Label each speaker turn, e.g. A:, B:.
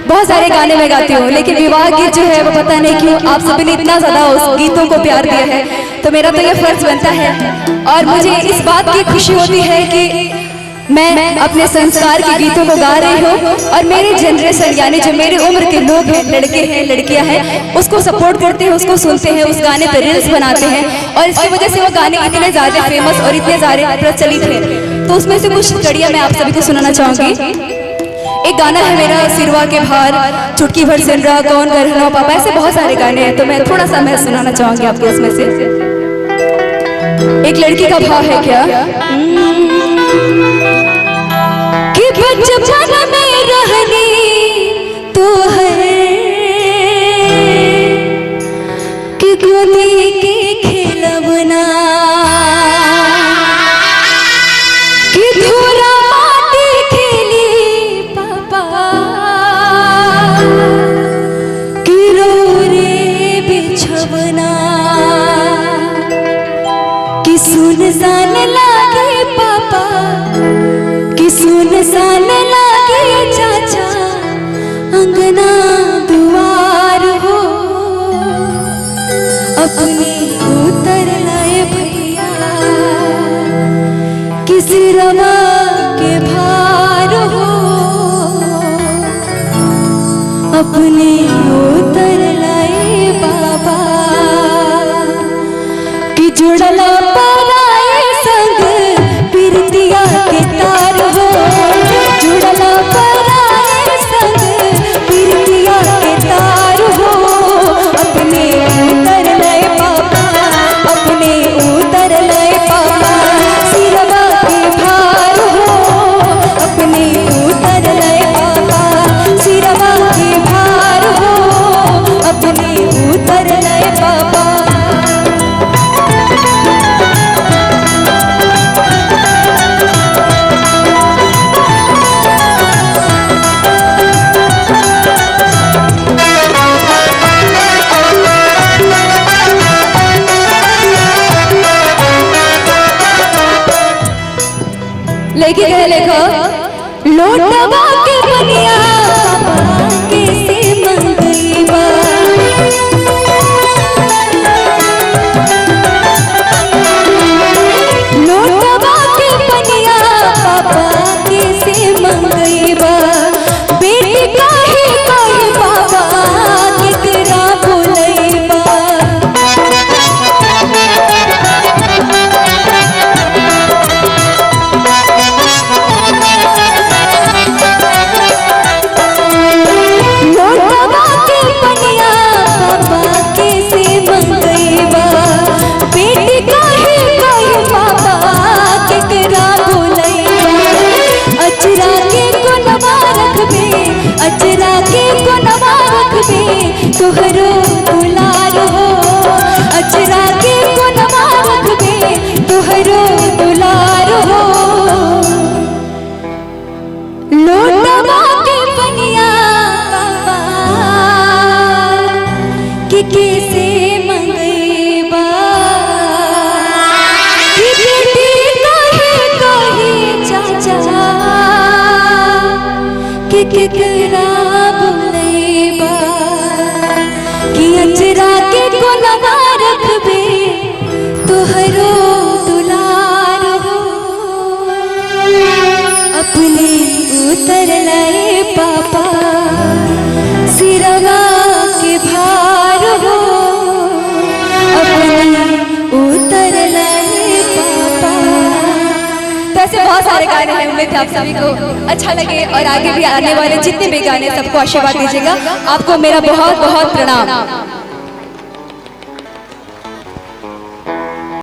A: बहुत सारे गाने में गाती हूँ, लेकिन विवाह गीत जो है वो पता नहीं क्यों आप सभी ने इतना ज़्यादा उस गीतों को प्यार दिया है, तो मेरा तो ये फर्ज बनता है और मुझे इस बात की खुशी होती है कि मैं अपने संस्कार के गीतों को गा रही हूँ और मेरे जनरेशन यानी जो मेरी उम्र के लोग हैं, लड़के हैं लड़कियां हैं, उसको सपोर्ट करते हैं, उसको सुनते हैं, उस गाने पर रील्स बनाते हैं और इसकी वजह से वो गाने इतने ज़्यादा फेमस और इतने ज़्यादा प्रचलित हैं। तो उसमें से कुछ कड़ियाँ मैं आप सभी को सुनाना चाहूँगी। एक गाना है मेरा सिरवा के भार, चुटकी भर सिर रहा, कौन कर रहा पापा, ऐसे बहुत सारे गाने हैं, तो मैं थोड़ा सा मैं सुनाना चाहूँगी आपको उसमें से। एक लड़की का भाव है क्या कि बचपन में रहनी तो है कि गोदी के खिलौना कि धूरा माटी खेली पापा कि रो रे बिछवना कि सुनसान लागे पापा कि सुनसान लागे चाचा अंगना दुआर हो अपने उतर लाए भैया कि सिरवा के भार हो अपने उतर लाए बाबा कि जुड़ला पराए संग पिरतिया के तार हो, जुड़ला पराए संग पिरतिया के तार हो अपने उतर लए पापा, अपने उतर लए पापा सिरवा के भार हो अपने उतर लए पापा सिरवा के भार हो अपने उतर लए पापा। लेके कह लेखो लोटवा के बनिया पापा कैसे मंगईबा, लोटवा के बनिया पापा कैसे मंगईबा, बेटी काहे काहे पापा केकरा बोलईबा, अचरा के कोनवा रखबे तोहरो दुलार हो, अचरा के कोनवा रखबे तोहरो दुलार हो, लोटवा के बनिया पापा कि कैसे मंगईबा कि बेटी कहे कहे चाचा कि केकरा बोलईबा कि अचरा के कोनवा रखबे तोहरो दुलार हो अपने उतर लाए पापा सिरवा के भार हो अपने उतर लाए पापा। तो ऐसे बहुत सारे गाने हैं, उम्मीद है आप सभी को अच्छा लगे और आगे भी आने वाले जितने भी गाने सबको आशीर्वाद दीजिएगा। आपको मेरा बहुत बहुत प्रणाम।